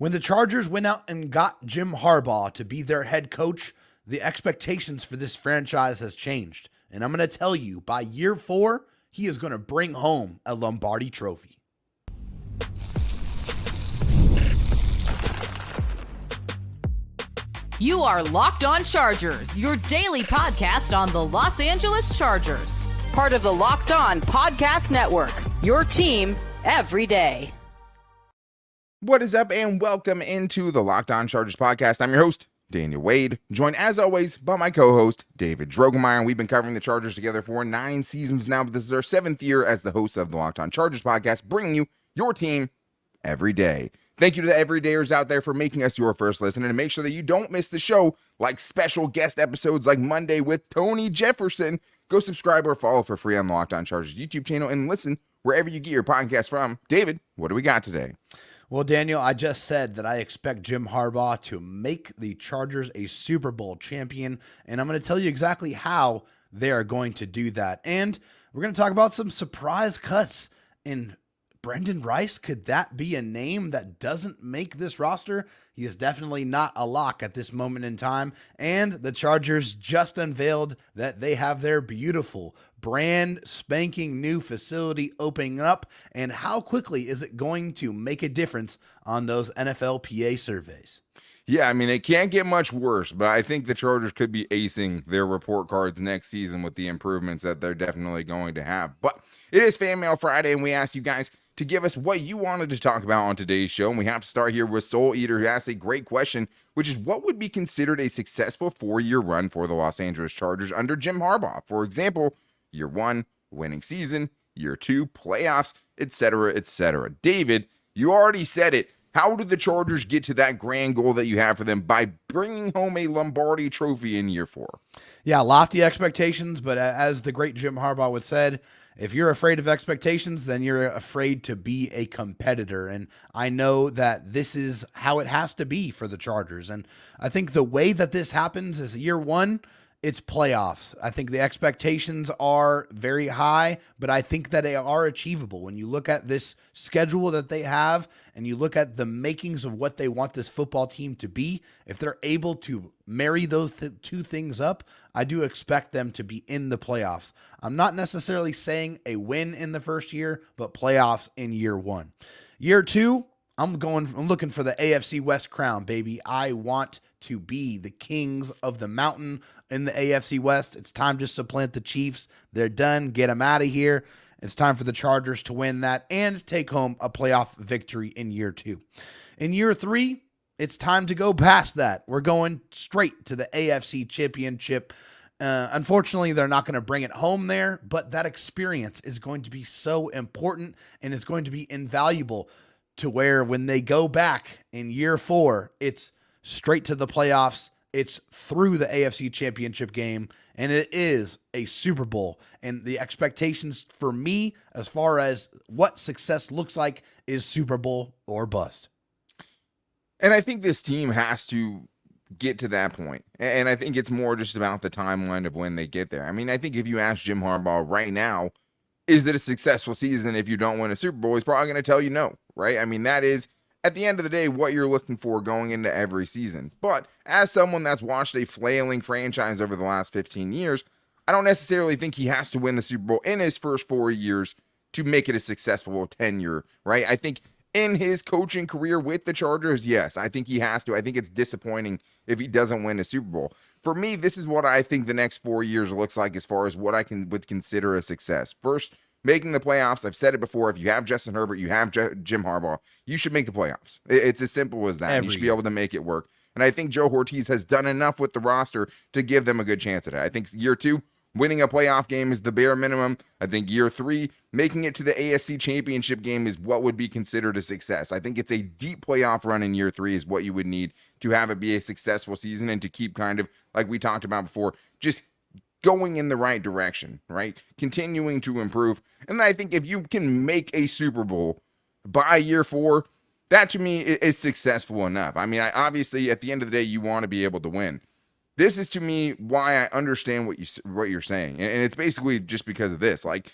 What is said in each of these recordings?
When the Chargers went out and got Jim Harbaugh to be their head coach, the expectations for this franchise has changed. And I'm going to tell you, by year 4, he is going to bring home a Lombardi trophy. You are Locked On Chargers, your daily podcast on the Los Angeles Chargers. Part of the Locked On Podcast Network, your team every day. What is up, and welcome into the Locked On Chargers podcast. I'm your host, Daniel Wade, joined as always by my co-host, David Drogemeyer, and we've been covering the Chargers together for 9 seasons now, but this is our 7th year as the host of the Locked On Chargers podcast, bringing you your team every day. Thank you to the everydayers out there for making us your first listen, and to make sure that you don't miss the show, like special guest episodes like Monday with Tony Jefferson, go subscribe or follow for free on the Locked On Chargers YouTube channel and listen wherever you get your podcast from. David, what do we got today? Well, Daniel, I just said that I expect Jim Harbaugh to make the Chargers a Super Bowl champion, and I'm going to tell you exactly how they are going to do that. And we're going to talk about some surprise cuts in Brenden Rice. Could that be a name that doesn't make this roster? He is definitely not a lock at this moment in time. And the Chargers just unveiled that they have their beautiful, brand spanking new facility opening up. And how quickly is it going to make a difference on those NFLPA surveys? Yeah, I mean, it can't get much worse, but I think the Chargers could be acing their report cards next season with the improvements that they're definitely going to have. But it is Fan Mail Friday, and we asked you guys to give us what you wanted to talk about on today's show. And we have to start here with Soul Eater, who asked a great question, which is what would be considered a successful 4-year run for the Los Angeles Chargers under Jim Harbaugh? For example, year 1, winning season, year 2, playoffs, etc., etc. David, you already said it. How did the Chargers get to that grand goal that you have for them? By bringing home a Lombardi trophy in year 4. Yeah, lofty expectations, but as the great Jim Harbaugh would said, if you're afraid of expectations, then you're afraid to be a competitor. And I know that this is how it has to be for the Chargers. And I think the way that this happens is year 1, it's playoffs. I think the expectations are very high, but I think that they are achievable. When you look at this schedule that they have and you look at the makings of what they want this football team to be, if they're able to marry those two things up, I do expect them to be in the playoffs. I'm not necessarily saying a win in the first year, but playoffs in year 1. Year 2, I'm looking for the AFC West crown, baby. I want to be the kings of the mountain in the AFC West. It's time to supplant the Chiefs. They're done. Get them out of here. It's time for the Chargers to win that and take home a playoff victory in year 2. In year 3, it's time to go past that. We're going straight to the AFC Championship. Unfortunately, they're not going to bring it home there, but that experience is going to be so important and it's going to be invaluable to where when they go back in year 4, it's straight to the playoffs. It's through the AFC Championship game, and it is a Super Bowl. And the expectations for me, as far as what success looks like, is Super Bowl or bust. And I think this team has to get to that point. And I think it's more just about the timeline of when they get there. I mean, I think if you ask Jim Harbaugh right now, is it a successful season if you don't win a Super Bowl? He's probably going to tell you no, right? I mean, that is, at the end of the day, what you're looking for going into every season. But as someone that's watched a flailing franchise over the last 15 years, I don't necessarily think he has to win the Super Bowl in his first 4 years to make it a successful tenure, right? I think in his coaching career with the Chargers, yes, I think he has to. I think it's disappointing if he doesn't win a Super Bowl. For me, this is what I think the next 4 years looks like as far as what I would consider a success. First, making the playoffs. I've said it before. If you have Justin Herbert, you have Jim Harbaugh, you should make the playoffs. It's as simple as that. You should be able to make it work. And I think Joe Ortiz has done enough with the roster to give them a good chance at it. I think year 2, winning a playoff game is the bare minimum. I think year 3, making it to the AFC Championship game is what would be considered a success. I think it's a deep playoff run in year 3 is what you would need to have it be a successful season and to keep kind of, like we talked about before, just going in the right direction, right? Continuing to improve. And I think if you can make a Super Bowl by year 4, that to me is successful enough. I mean, obviously at the end of the day, you want to be able to win. This is to me why I understand what you're saying. And it's basically just because of this. Like,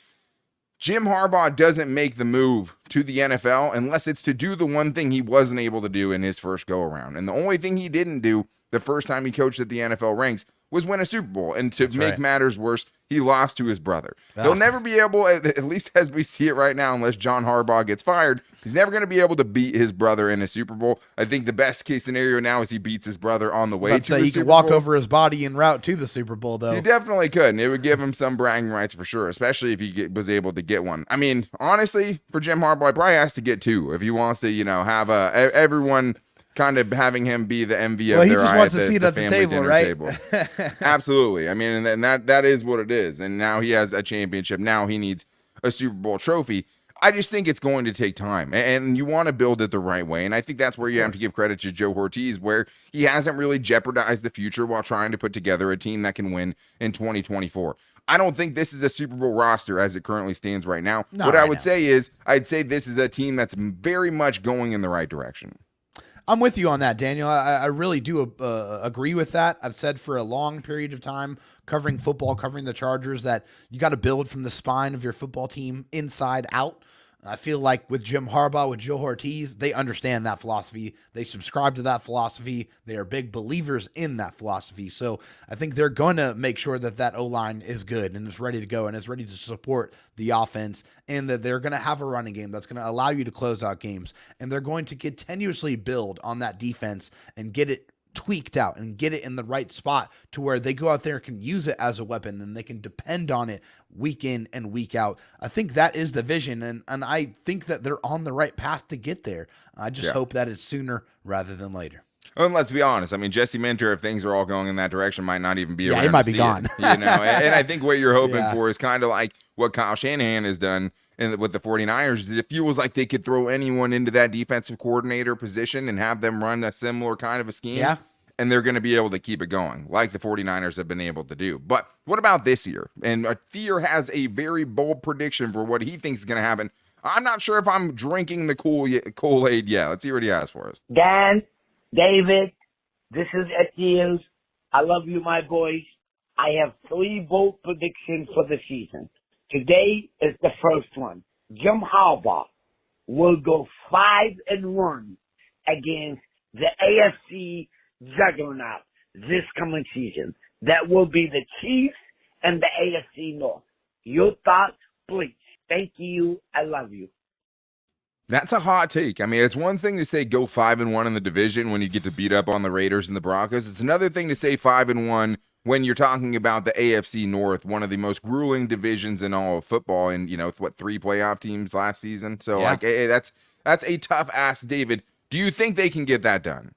Jim Harbaugh doesn't make the move to the NFL unless it's to do the one thing he wasn't able to do in his first go around. And the only thing he didn't do the first time he coached at the NFL ranks was win a Super Bowl. And to make matters worse, he lost to his brother. He'll never be able, at least as we see it right now, unless John Harbaugh gets fired, he's never going to be able to beat his brother in a Super Bowl. I think the best case scenario now is he beats his brother on the way to the Super Bowl. He could walk over his body en route to the Super Bowl, though. He definitely could, and it would give him some bragging rights for sure, especially if he was able to get one. I mean, honestly, for Jim Harbaugh, he probably has to get two if he wants to, have everyone kind of having him be the envy of their eye. Well, he just wants a seat at the table, right? Absolutely. I mean, and that is what it is. And now he has a championship. Now he needs a Super Bowl trophy. I just think it's going to take time, and you want to build it the right way. And I think that's where you have to give credit to Joe Ortiz, where he hasn't really jeopardized the future while trying to put together a team that can win in 2024. I don't think this is a Super Bowl roster as it currently stands right now. What I would say is, I'd say this is a team that's very much going in the right direction. I'm with you on that, Daniel. I really do agree with that. I've said for a long period of time, covering football, covering the Chargers, that you got to build from the spine of your football team inside out. I feel like with Jim Harbaugh, with Joe Ortiz, they understand that philosophy. They subscribe to that philosophy. They are big believers in that philosophy. So I think they're going to make sure that that O-line is good and is ready to go and is ready to support the offense, and that they're going to have a running game that's going to allow you to close out games. And they're going to continuously build on that defense and get it tweaked out and get it in the right spot to where they go out there and can use it as a weapon and they can depend on it week in and week out. I think that is the vision, and I think that they're on the right path to get there. I just hope that it's sooner rather than later. And let's be honest. I mean, Jesse Minter, if things are all going in that direction, might not even be around. He might be gone. And I think what you're hoping for is kind of like what Kyle Shanahan has done with the 49ers. It feels like they could throw anyone into that defensive coordinator position and have them run a similar kind of a scheme. Yeah. And they're going to be able to keep it going like the 49ers have been able to do. But what about this year? And Thier has a very bold prediction for what he thinks is going to happen. I'm not sure if I'm drinking the Kool-Aid yet. Let's see what he has for us. Dan, David, this is Etienne. I love you, my boys. I have 3 bold predictions for the season. Today is the first one. Jim Harbaugh will go 5-1 against the AFC juggernaut this coming season. That will be the Chiefs and the AFC North. Your thoughts, please. Thank you. I love you. That's a hot take. I mean, it's one thing to say go 5-1 in the division when you get to beat up on the Raiders and the Broncos. It's another thing to say 5-1 when you're talking about the AFC North, one of the most grueling divisions in all of football, and 3 playoff teams last season. So that's a tough ask, David. Do you think they can get that done?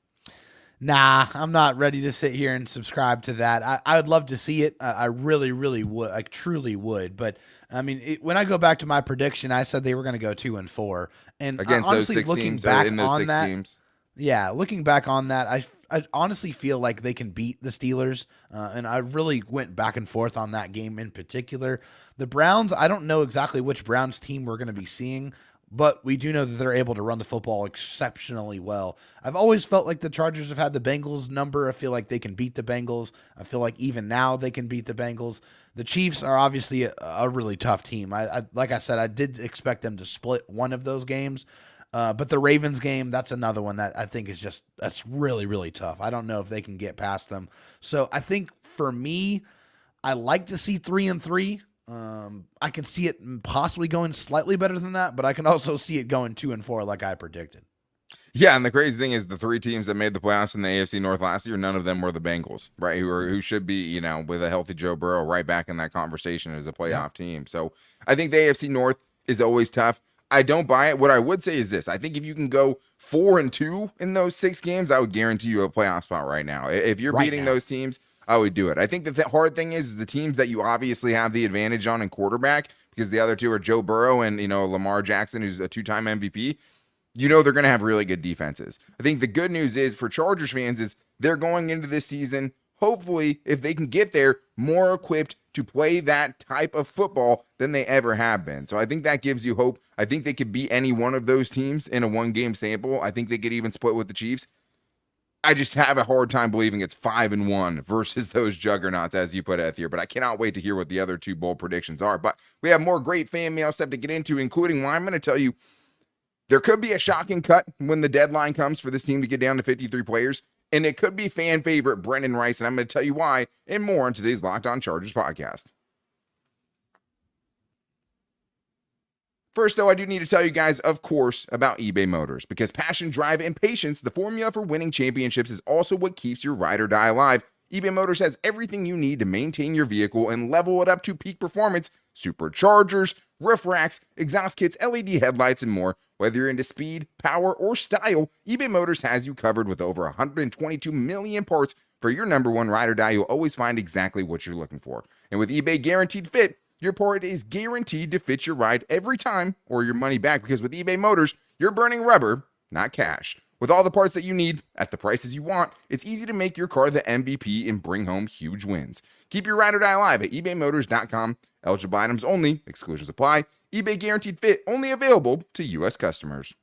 Nah, I'm not ready to sit here and subscribe to that. I would love to see it. I really, really would. I truly would. But I mean, when I go back to my prediction, I said they were going to go 2-4. And against honestly, those 6 looking teams, back in those on 6 that, games. Yeah, looking back on that, I honestly feel like they can beat the Steelers. And I really went back and forth on that game in particular. The Browns, I don't know exactly which Browns team we're going to be seeing, but we do know that they're able to run the football exceptionally well. I've always felt like the Chargers have had the Bengals number. I feel like they can beat the Bengals. I feel like even now they can beat the Bengals. The Chiefs are obviously a really tough team. I like I said, I did expect them to split one of those games. But the Ravens game, that's another one that I think is that's really, really tough. I don't know if they can get past them. So I think for me, I like to see 3-3. I can see it possibly going slightly better than that, but I can also see it going 2-4 like I predicted. Yeah, and the crazy thing is the 3 teams that made the playoffs in the AFC North last year, none of them were the Bengals, right? Who should be, with a healthy Joe Burrow right back in that conversation as a playoff team. So I think the AFC North is always tough. I don't buy it. What I would say is this. I think if you can go 4-2 in those 6 games, I would guarantee you a playoff spot right now. If you're beating those teams, I would do it. I think the hard thing is the teams that you obviously have the advantage on in quarterback, because the other 2 are Joe Burrow and, Lamar Jackson, who's a 2-time MVP. They're going to have really good defenses. I think the good news is for Chargers fans is they're going into this season, hopefully, if they can get there, more equipped to play that type of football than they ever have been. So I think that gives you hope. I think they could beat any one of those teams in a 1-game sample. I think they could even split with the Chiefs. I just have a hard time believing it's 5-1 versus those juggernauts, as you put it here. But I cannot wait to hear what the other two bold predictions are. But we have more great fan mail stuff to get into, including why I'm going to tell you there could be a shocking cut when the deadline comes for this team to get down to 53 players. And it could be fan favorite Brenden Rice. And I'm going to tell you why and more on today's Locked On Chargers podcast. First, though, I do need to tell you guys, of course, about eBay Motors, because passion, drive, and patience, the formula for winning championships, is also what keeps your ride or die alive. eBay Motors has everything you need to maintain your vehicle and level it up to peak performance: superchargers, roof racks, exhaust kits, LED headlights, and more. Whether you're into speed, power, or style, eBay Motors has you covered with over 122 million parts. For your number one ride or die, you'll always find exactly what you're looking for. And with eBay Guaranteed Fit, your part is guaranteed to fit your ride every time or your money back, because with eBay Motors, you're burning rubber, not cash. With all the parts that you need at the prices you want, it's easy to make your car the MVP and bring home huge wins. Keep your ride or die alive at ebaymotors.com. Eligible items only. Exclusions apply. eBay Guaranteed Fit only available to U.S. customers.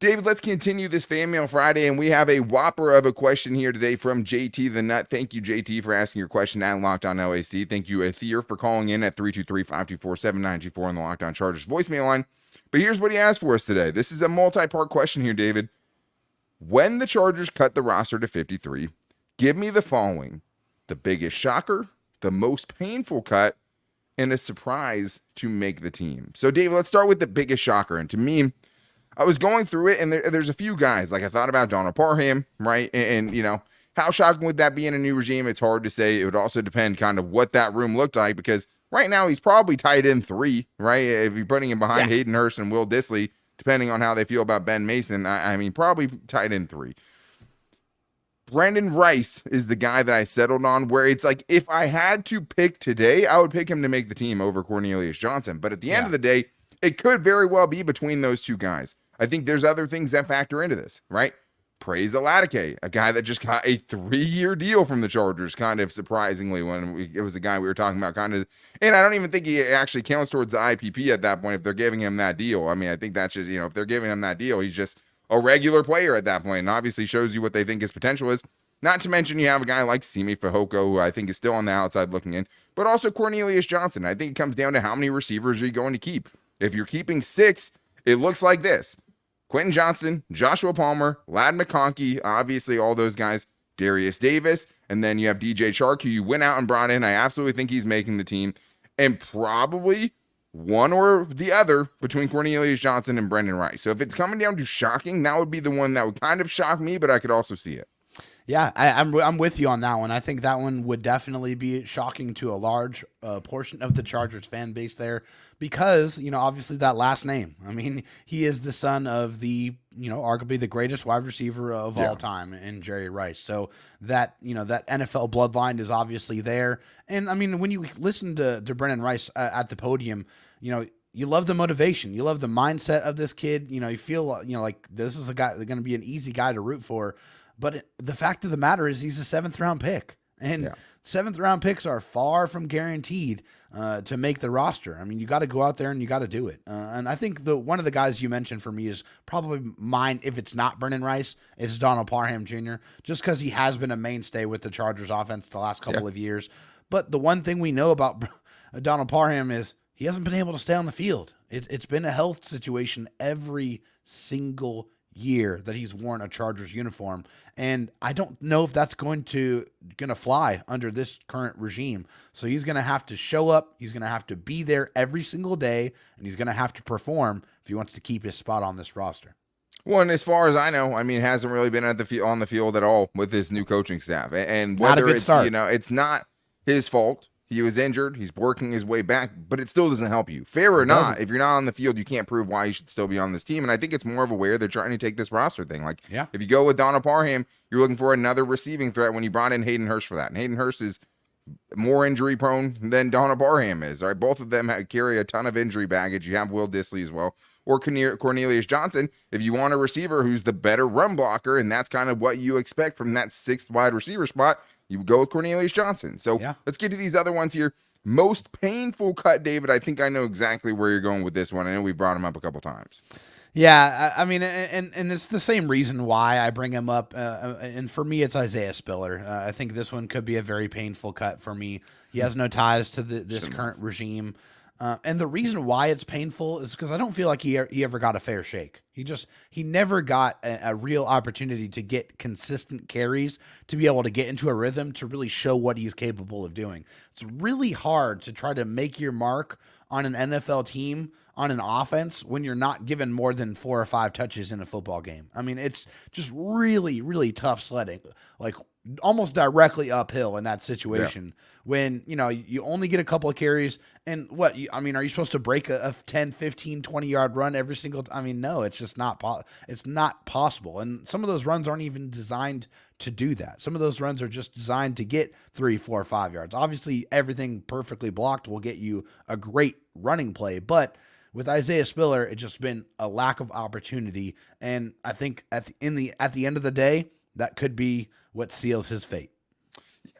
David, let's continue this Fan Mail Friday, and we have a whopper of a question here today from JT the Nut. Thank you, JT, for asking your question at Locked On LAC. Thank you, Aether, for calling in at 323-524-7924 on the Locked On Chargers voicemail line. But here's what he asked for us today. This is a multi-part question here, David. When the Chargers cut the roster to 53, give me the following: the biggest shocker, the most painful cut, and a surprise to make the team. So, David, let's start with the biggest shocker. And to me, I was going through it, and there's a few guys. Like, I thought about Donald Parham, right? And, you know, how shocking would that be in a new regime? It's hard to say. It would also depend kind of what that room looked like, because right now he's probably tight end 3, right? If you're putting him behind Hayden Hurst and Will Dissly, depending on how they feel about Ben Mason, I mean, probably tight end 3. Brenden Rice is the guy that I settled on, where it's like, if I had to pick today, I would pick him to make the team over Cornelius Johnson. But at the end of the day, it could very well be between those two guys. I think there's other things that factor into this, right? Praise Aladike, a guy that just got a 3-year deal from the Chargers, kind of surprisingly, when it was a guy we were talking about, kind of, and I don't even think he actually counts towards the IPP at that point if they're giving him that deal. I mean, I think that's just, you know, if they're giving him that deal, he's just a regular player at that point, and obviously shows you what they think his potential is. Not to mention you have a guy like Simi Fehoko, who I think is still on the outside looking in, but also Cornelius Johnson. I think it comes down to how many receivers are you going to keep. If you're keeping 6, it looks like this: Quentin Johnston, Joshua Palmer, Ladd McConkey, obviously all those guys, Darius Davis, and then you have DJ Chark, who you went out and brought in. I absolutely think he's making the team, and probably one or the other between Cornelius Johnson and Brenden Rice. So if it's coming down to shocking, that would be the one that would kind of shock me, but I could also see it. Yeah, I'm with you on that one. I think that one would definitely be shocking to a large portion of the Chargers fan base there, because, you know, obviously that last name. I mean, he is the son of the, you know, arguably the greatest wide receiver of all time in Jerry Rice. So that, you know, that NFL bloodline is obviously there. And I mean, when you listen to Brenden Rice at the podium, you know, you love the motivation, you love the mindset of this kid. You know, you feel, you know, like this is a guy that's going to be an easy guy to root for. But the fact of the matter is he's a 7th-round pick, and 7th-round picks are far from guaranteed to make the roster. I mean, you got to go out there and you got to do it. And I think one of the guys you mentioned for me is probably mine, if it's not Brenden Rice, is Donald Parham Jr., just because he has been a mainstay with the Chargers offense the last couple of years. But the one thing we know about Donald Parham is he hasn't been able to stay on the field. It's been a health situation every single year that he's worn a Chargers uniform, and I don't know if that's going to fly under this current regime. So he's going to have to show up, he's going to have to be there every single day, and he's going to have to perform if he wants to keep his spot on this roster. Well, and as far as I know, I mean, hasn't really been on the field at all with his new coaching staff, and whether it's start. You know, it's not his fault. He was injured. He's working his way back, but it still doesn't help you. Fair or not, if you're not on the field, you can't prove why you should still be on this team. And I think it's more of a way they're trying to take this roster thing. Like, if you go with Donald Parham, you're looking for another receiving threat when you brought in Hayden Hurst for that. And Hayden Hurst is more injury prone than Donald Parham is. All right, both of them carry a ton of injury baggage. You have Will Dissly as well, or Cornelius Johnson. If you want a receiver who's the better run blocker, and that's kind of what you expect from that 6th wide receiver spot, you go with Cornelius Johnson. So let's get to these other ones here. Most painful cut, David. I think I know exactly where you're going with this one. I know we brought him up a couple times. Yeah, I mean, and it's the same reason why I bring him up. And for me, it's Isaiah Spiller. I think this one could be a very painful cut for me. He has no ties to this current regime. And the reason why it's painful is because I don't feel like he ever got a fair shake. He never got a real opportunity to get consistent carries, to be able to get into a rhythm, to really show what he's capable of doing. It's really hard to try to make your mark on an NFL team, on an offense, when you're not given more than 4 or 5 touches in a football game. I mean, it's just really, really tough sledding, like almost directly uphill in that situation. When, you only get a couple of carries, and are you supposed to break a 10, 15, 20-yard run every single time? I mean, no, it's just not it's not possible. And some of those runs aren't even designed to do that. Some of those runs are just designed to get 3, 4, 5 yards. Obviously, everything perfectly blocked will get you a great running play, but with Isaiah Spiller, it's just been a lack of opportunity. And I think at the end of the day, that could be what seals his fate.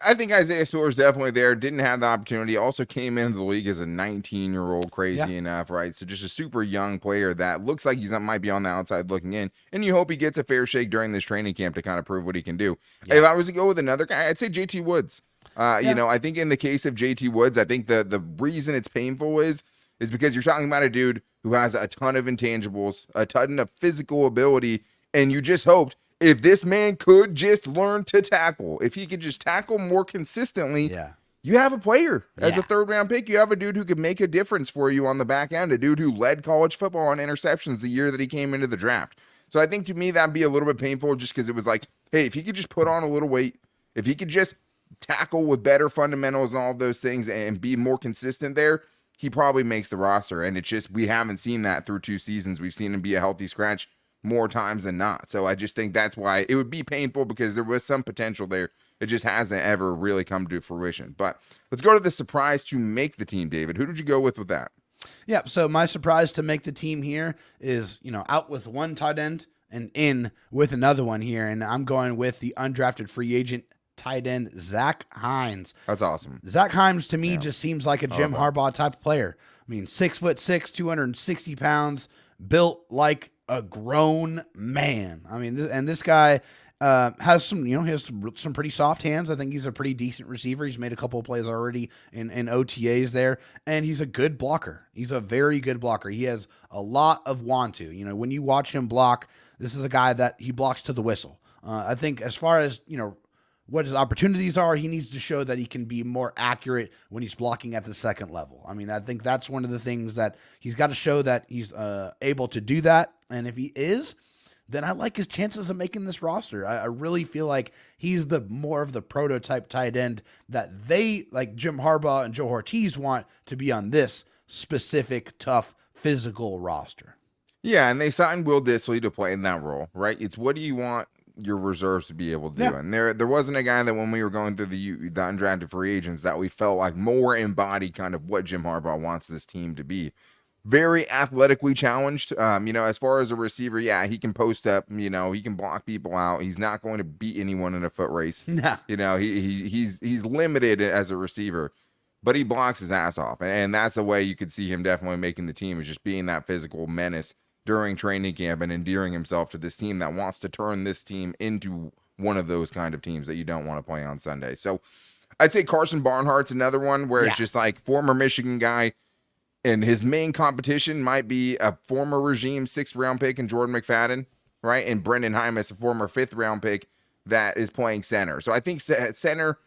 I think Isaiah Spiller's definitely there. Didn't have the opportunity. Also came into the league as a 19-year-old, crazy enough, right? So just a super young player that looks like he might be on the outside looking in. And you hope he gets a fair shake during this training camp to kind of prove what he can do. Yeah. If I was to go with another guy, I'd say JT Woods. I think in the case of JT Woods, I think the reason it's painful is because you're talking about a dude who has a ton of intangibles, a ton of physical ability, and you just hoped if this man could just learn to tackle, if he could just tackle more consistently, you have a player. As a third-round pick, you have a dude who could make a difference for you on the back end, a dude who led college football on interceptions the year that he came into the draft. So I think to me that'd be a little bit painful just because it was like, hey, if he could just put on a little weight, if he could just tackle with better fundamentals and all those things and be more consistent there, he probably makes the roster. And it's just we haven't seen that through 2 seasons. We've seen him be a healthy scratch more times than not. So I just think that's why it would be painful, because there was some potential there. It just hasn't ever really come to fruition. But let's go to the surprise to make the team, David. Who did you go with that? Yeah, so my surprise to make the team here is, out with one tight end and in with another one here. And I'm going with the undrafted free agent tight end, Zach Hines. That's awesome. Zach Hines to me just seems like a Jim Harbaugh type of player. I mean, 6'6", 260 pounds, built like a grown man. I mean, this guy has some, he has some pretty soft hands. I think he's a pretty decent receiver. He's made a couple of plays already in OTAs there, and he's a good blocker. He's a very good blocker. He has a lot of want to. When you watch him block, this is a guy that he blocks to the whistle. I think as far as, what his opportunities are, he needs to show that he can be more accurate when he's blocking at the second level. I mean, I think that's one of the things that he's got to show that he's able to do that. And if he is, then I like his chances of making this roster. I really feel like he's the more of the prototype tight end that they, like Jim Harbaugh and Joe Ortiz, want to be on this specific, tough, physical roster. Yeah, and they signed Will Dissly to play in that role, right? It's what do you want your reserves to be able to do. And there wasn't a guy that when we were going through the undrafted free agents that we felt like more embodied kind of what Jim Harbaugh wants this team to be. Very athletically challenged. As far as a receiver, he can post up, he can block people out. He's not going to beat anyone in a foot race. No. He's limited as a receiver, but he blocks his ass off. And that's the way you could see him definitely making the team, is just being that physical menace during training camp and endearing himself to this team that wants to turn this team into one of those kind of teams that you don't want to play on Sunday. So I'd say Carson Barnhart's another one where it's just like former Michigan guy, and his main competition might be a former regime 6th-round pick in Jordan McFadden, right? And Brenden Rice, a former 5th-round pick that is playing center. So I think center,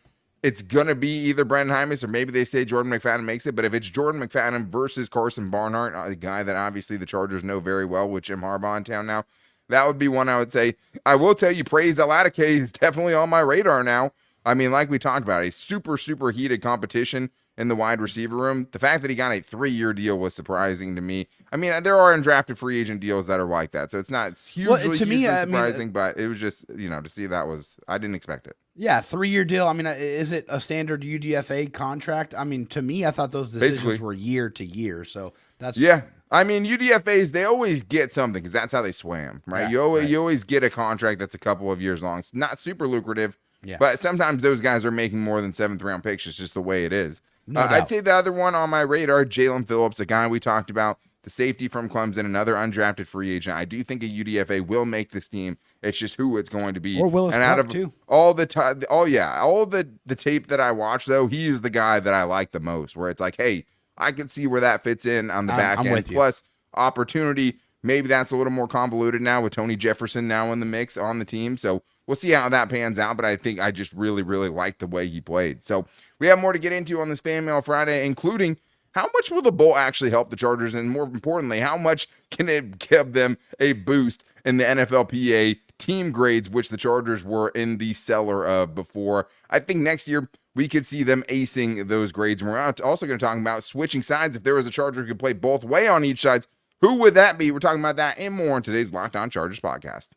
it's going to be either Brenden Rice or maybe they say Jordan McFadden makes it. But if it's Jordan McFadden versus Carson Barnhart, a guy that obviously the Chargers know very well with Jim Harbaugh in town now, that would be one I would say. I will tell you, Praise Alatake is definitely on my radar now. I mean, like we talked about, a super, super heated competition in the wide receiver room. The fact that he got a 3-year deal was surprising to me. I mean, there are undrafted free agent deals that are like that. So it's hugely surprising, but it was just, to see that I didn't expect it. Yeah, 3-year deal. I mean, is it a standard UDFA contract? I mean, to me, I thought those decisions were year to year. So that's... Yeah. I mean, UDFAs, they always get something because that's how they swam, right? You always get a contract that's a couple of years long. It's not super lucrative, but sometimes those guys are making more than 7th-round picks. It's just the way it is. I'd say the other one on my radar, Jalen Phillips, a guy we talked about, the safety from Clemson, another undrafted free agent. I do think a UDFA will make this team. It's just who it's going to be. Or Willis and out Clark, of too. all the time, all the tape that I watch, though, he is the guy that I like the most, where it's like, hey, I can see where that fits in on the back I'm end. with you. Plus, opportunity, maybe that's a little more convoluted now with Tony Jefferson now in the mix on the team. So we'll see how that pans out, but I think I just really, really like the way he played. So we have more to get into on this Fan Mail Friday, including how much will the bowl actually help the Chargers, and more importantly, how much can it give them a boost in the NFLPA team grades, which the Chargers were in the cellar of before. I think next year we could see them acing those grades. And we're also going to talk about switching sides. If there was a Charger who could play both way on each side, who would that be? We're talking about that and more in today's Locked On Chargers podcast.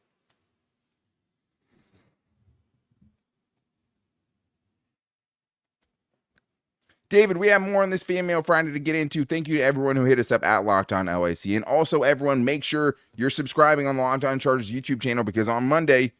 David, we have more on this Fan Mail Friday to get into. Thank you to everyone who hit us up at Locked On LAC. And also, everyone, make sure you're subscribing on the Locked On Chargers YouTube channel, because on Monday,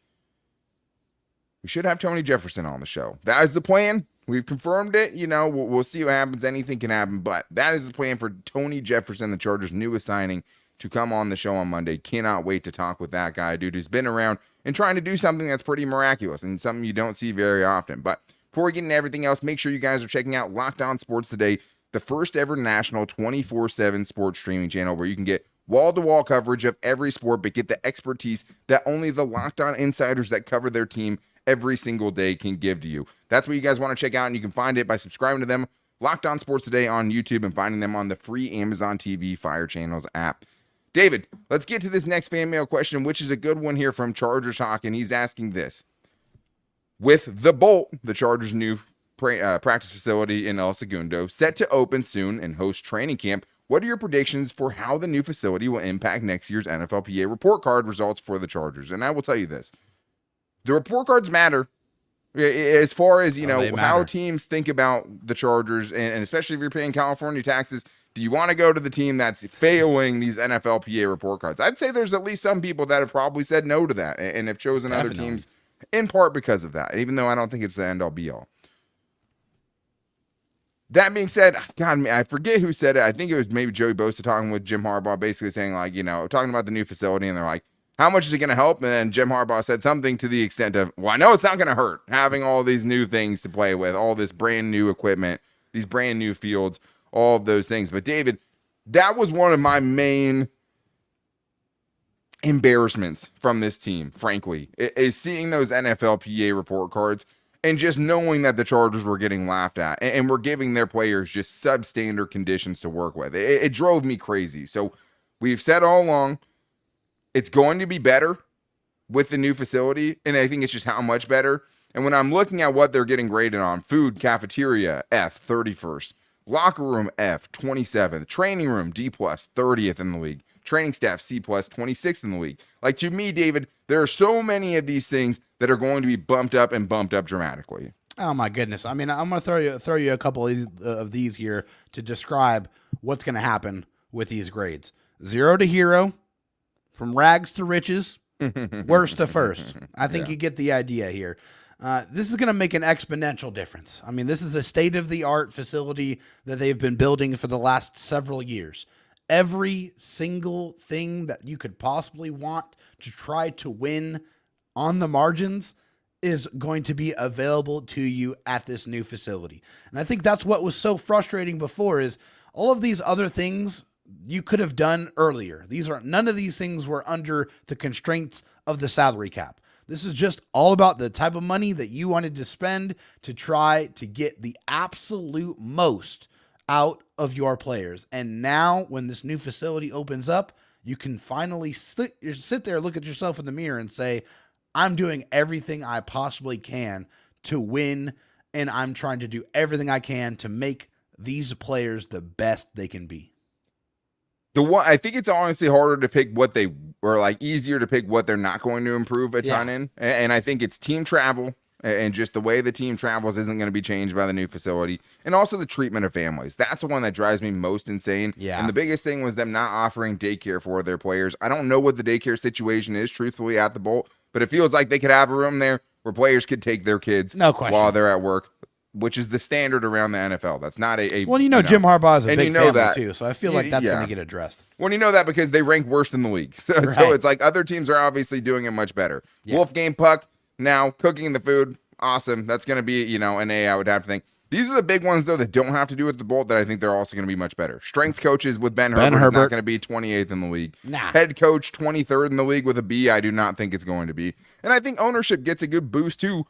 we should have Tony Jefferson on the show. That is the plan. We've confirmed it. You know, we'll see what happens. Anything can happen. But that is the plan for Tony Jefferson, the Chargers' newest signing, to come on the show on Monday. Cannot wait to talk with that guy, dude, who's been around and trying to do something that's pretty miraculous and something you don't see very often. But before we get into everything else, make sure you guys are checking out Locked On Sports Today, the first ever national 24/7 sports streaming channel where you can get wall-to-wall coverage of every sport, but get the expertise that only the Locked On insiders that cover their team every single day can give to you. That's what you guys want to check out, and you can find it by subscribing to them, Locked On Sports Today on YouTube, and finding them on the free Amazon TV Fire Channels app. David, let's get to this next fan mail question, which is a good one here from Chargers Talk, and he's asking this. With the Bolt, the Chargers' new practice facility in El Segundo, set to open soon and host training camp, what are your predictions for how the new facility will impact next year's NFLPA report card results for the Chargers? And I will tell you this. The report cards matter as far as, you know, how teams think about the Chargers, and especially if you're paying California taxes. Do you want to go to the team that's failing these NFLPA report cards? I'd say there's at least some people that have probably said no to that and have chosen other teams in part because of that, even though I don't think it's the end-all be-all. That being said, God, I forget who said it. I think it was maybe Joey Bosa talking with Jim Harbaugh, basically saying, like, you know, talking about the new facility, and they're like, how much is it going to help? And then Jim Harbaugh said something to the extent of, well, I know it's not going to hurt having all these new things to play with, all this brand new equipment, these brand new fields, all of those things. But David, that was one of my main embarrassments from this team, frankly, is seeing those NFLPA report cards and just knowing that the Chargers were getting laughed at and were giving their players just substandard conditions to work with. It drove me crazy. So we've said all along, it's going to be better with the new facility, and I think it's just how much better. And when I'm looking at what they're getting graded on, food, cafeteria, F, 31st, locker room, F, 27th, training room, D+, 30th in the league, training staff, C+, 26th in the league. Like, to me, David, there are so many of these things that are going to be bumped up dramatically. Oh my goodness! I mean, I'm going to throw you a couple of these here to describe what's going to happen with these grades. 0 to hero, from rags to riches, worst to first. I think you get the idea here. This is going to make an exponential difference. I mean, this is a state-of-the-art facility that they've been building for the last several years. Every single thing that you could possibly want to try to win on the margins is going to be available to you at this new facility. And I think that's what was so frustrating before, is all of these other things you could have done earlier. None of these things were under the constraints of the salary cap. This is just all about the type of money that you wanted to spend to try to get the absolute most out of your players. And now when this new facility opens up, you can finally sit there, look at yourself in the mirror and say, I'm doing everything I possibly can to win, and I'm trying to do everything I can to make these players the best they can be. I think it's honestly harder to pick what they or like easier to pick what they're not going to improve a ton in. And I think it's team travel, and just the way the team travels isn't going to be changed by the new facility. And also the treatment of families. That's the one that drives me most insane. Yeah. And the biggest thing was them not offering daycare for their players. I don't know what the daycare situation is, truthfully, at the Bolt, but it feels like they could have a room there where players could take their kids while they're at work. which is the standard around the NFL. That's not a well, Jim Harbaugh is a and big you know family that. too, so I feel like that's going to get addressed. Well, you know that because they rank worse than the league. So, Right. so it's like other teams are obviously doing it much better. Yeah. Wolfgang Puck, now cooking the food, awesome. That's going to be, an A, I would have to think. These are the big ones, though, that don't have to do with the Bolt that I think they're also going to be much better. Strength coaches with Ben Herbert is not going to be 28th in the league. Nah. Head coach, 23rd in the league with a B, I do not think it's going to be. And I think ownership gets a good boost, too,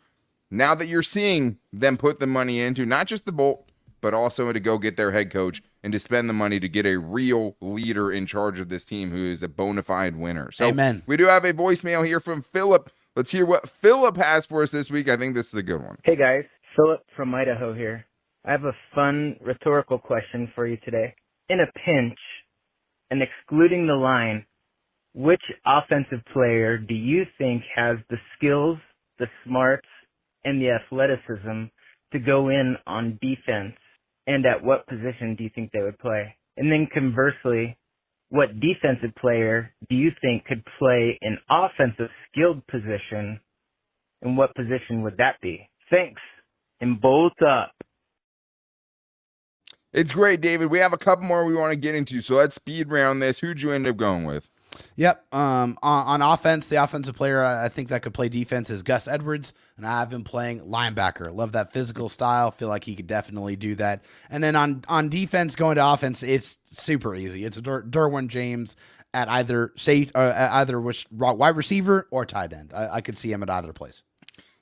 now that you're seeing them put the money into not just the Bolt, but also to go get their head coach and to spend the money to get a real leader in charge of this team who is a bona fide winner. So Amen. We do have a voicemail here from Philip. Let's hear what Philip has for us this week. I think this is a good one. Hey guys, Philip from Idaho here. I have a fun rhetorical question for you today. In a pinch, and excluding the line, which offensive player do you think has the skills, the smarts, and the athleticism to go in on defense? And at what position do you think they would play? And then conversely, what defensive player do you think could play an offensive skilled position? And what position would that be? Thanks. And bolt up. It's great, David. We have a couple more we want to get into, so let's speed round this. Who'd you end up going with? Yep. On offense, the offensive player I think that could play defense is Gus Edwards, and I have him playing linebacker. Love that physical style. Feel like he could definitely do that. And then on defense, going to offense, it's super easy. It's Derwin James at either wide receiver or tight end. I could see him at either place.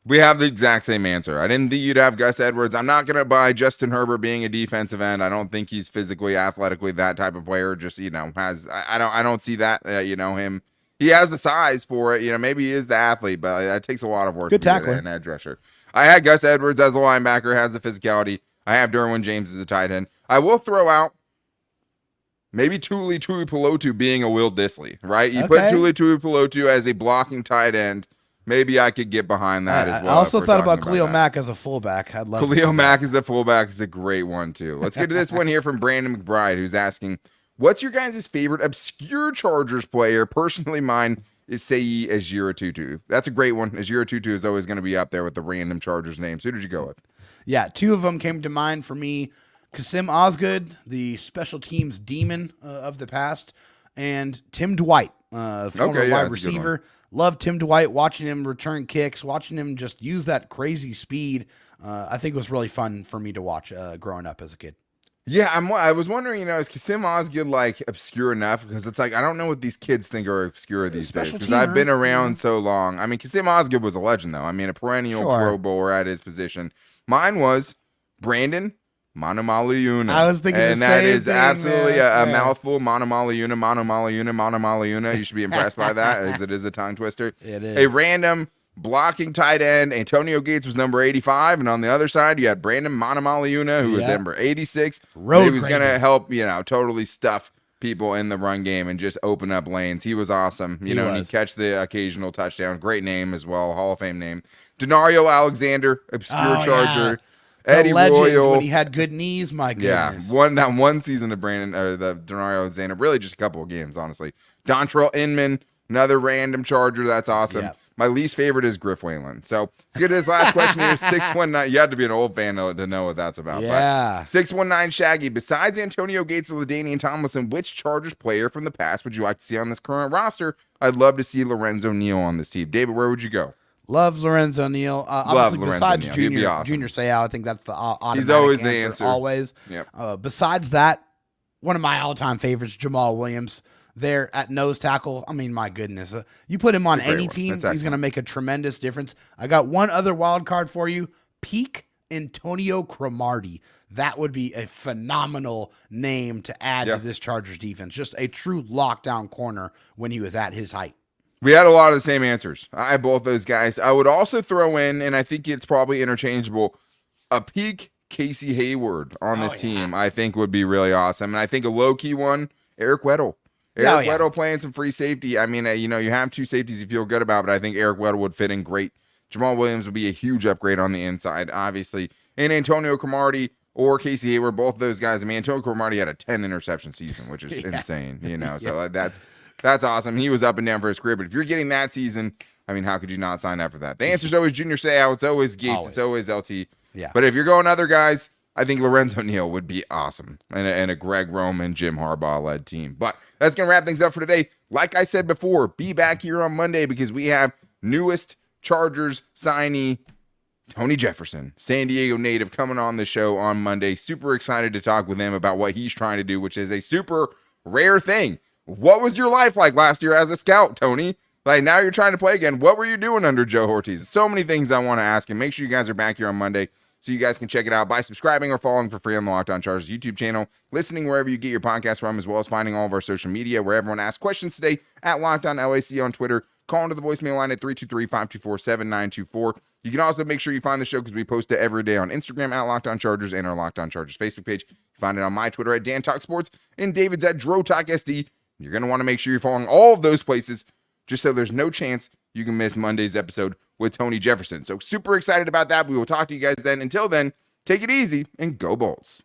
We have the exact same answer. I didn't think you'd have Gus Edwards. I'm not going to buy Justin Herbert being a defensive end. I don't think he's physically, athletically that type of player. Just, I don't see that, him. He has the size for it. Maybe he is the athlete, but it takes a lot of work. Good to be tackler. an edge rusher. I had Gus Edwards as a linebacker, has the physicality. I have Derwin James as a tight end. I will throw out maybe Tuli Tuipulotu being a Will Dissly, right? You put Tuli Tuipulotu as a blocking tight end. Maybe I could get behind that as well. I also thought about Khalil Mack as a fullback. I'd love Khalil Mack as a fullback is a great one, too. Let's get to this one here from Brandon McBride, who's asking, what's your guys' favorite obscure Chargers player? Personally, mine is Seyi Ejiro-Tutu. That's a great one. Ejiro-Tutu is always going to be up there with the random Chargers names. Who did you go with? Yeah, two of them came to mind for me. Kasim Osgood, the special teams demon of the past, and Tim Dwight, former wide receiver. Love Tim Dwight, watching him return kicks, watching him just use that crazy speed. I think it was really fun for me to watch growing up as a kid. Yeah, I was wondering, is Kasim Osgood obscure enough? Because it's I don't know what these kids think are obscure these days. Because I've been around so long. I mean, Kasim Osgood was a legend, though. I mean, a perennial Pro Bowler at his position. Mine was Brandon Manamaliuna. I was thinking and the same that is thing, absolutely a mouthful. Manamaliuna. You should be impressed by that, as it is a tongue twister. It is. A random blocking tight end. Antonio Gates was number 85, and on the other side, you had Brandon Manamaliuna, who was number 86. He was going to help, totally stuff people in the run game and just open up lanes. He was awesome. And he'd catch the occasional touchdown. Great name as well, Hall of Fame name. Denario Alexander, obscure Charger. Yeah. Eddie legend Royal, when he had good knees, my goodness. Yeah, one season of the Denario Alexander, really just a couple of games, honestly. Dontrell Inman, another random Charger, that's awesome. Yep. My least favorite is Griff Whalen. So let's get to this last question here. 619. You had to be an old fan to know what that's about. Yeah. 619 Shaggy. Besides Antonio Gates or LaDainian Tomlinson, which Chargers player from the past would you like to see on this current roster? I'd love to see Lorenzo Neal on this team. David, where would you go? Love Lorenzo Neal. Obviously, besides Junior Seau, I think that's the automatic He's always the answer. Always. Yep. Besides that, one of my all-time favorites, Jamal Williams, there at nose tackle. I mean, my goodness. You put him on any team, he's going to make a tremendous difference. I got one other wild card for you. Peak Antonio Cromartie. That would be a phenomenal name to add to this Chargers defense. Just a true lockdown corner when he was at his height. We had a lot of the same answers. I had both those guys. I would also throw in, and I think it's probably interchangeable, a peak Casey Hayward on this team, I think would be really awesome. And I think a low-key one, Eric Weddle. Eric Weddle playing some free safety. I mean, you have two safeties you feel good about, but I think Eric Weddle would fit in great. Jamal Williams would be a huge upgrade on the inside, obviously. And Antonio Cromartie or Casey Hayward, both those guys. I mean, Antonio Cromartie had a 10 interception season, which is insane, so that's awesome. He was up and down for his career, but if you're getting that season, I mean, how could you not sign up for that? The answer's always Junior Seau. It's always Gates. It's always LT. Yeah. But if you're going other guys, I think Lorenzo Neal would be awesome, and a Greg Roman, Jim Harbaugh-led team. But that's going to wrap things up for today. Like I said before, be back here on Monday because we have newest Chargers signee, Tony Jefferson, San Diego native, coming on the show on Monday. Super excited to talk with him about what he's trying to do, which is a super rare thing. What was your life like last year as a scout, Tony? Like, now you're trying to play again. What were you doing under Joe Ortiz? So many things I want to ask him. Make sure you guys are back here on Monday so you guys can check it out by subscribing or following for free on the Locked On Chargers YouTube channel, listening wherever you get your podcast from, as well as finding all of our social media where everyone asks questions today at Locked On LAC on Twitter. Call into the voicemail line at 323-524-7924. You can also make sure you find the show because we post it every day on Instagram at Locked On Chargers and our Locked On Chargers Facebook page. You find it on my Twitter at Dan Talk Sports and David's at Dro Talk SD. You're going to want to make sure you're following all of those places just so there's no chance you can miss Monday's episode with Tony Jefferson. So super excited about that. We will talk to you guys then. Until then, take it easy and go Bolts.